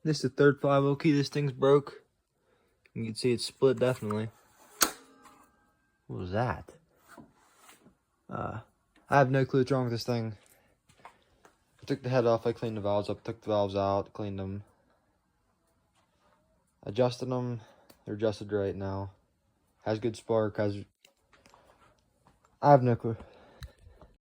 This is the third 5-0 key. This thing's broke. You can see it's split definitely. What was that? I have no clue what's wrong with this thing. I took the head off, I cleaned the valves up, took the valves out, cleaned them. Adjusted them. They're adjusted right now. Has good spark, I have no clue.